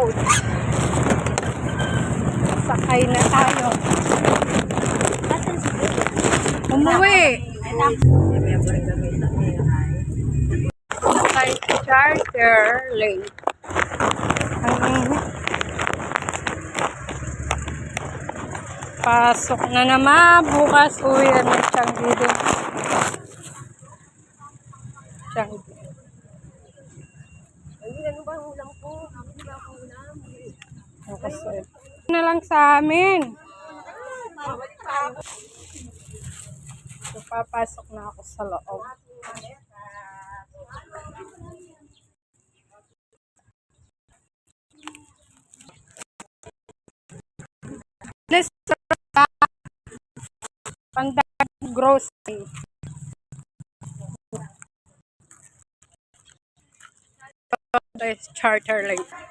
out. Sakay na tayo. Umuwi. Sakay charter lane. Pasok na naman. Bukas uwi na Changi din. Changi. Okay, na lang sa amin. So, papasok na ako sa loob. Let's Pandag grocery. Charter lane.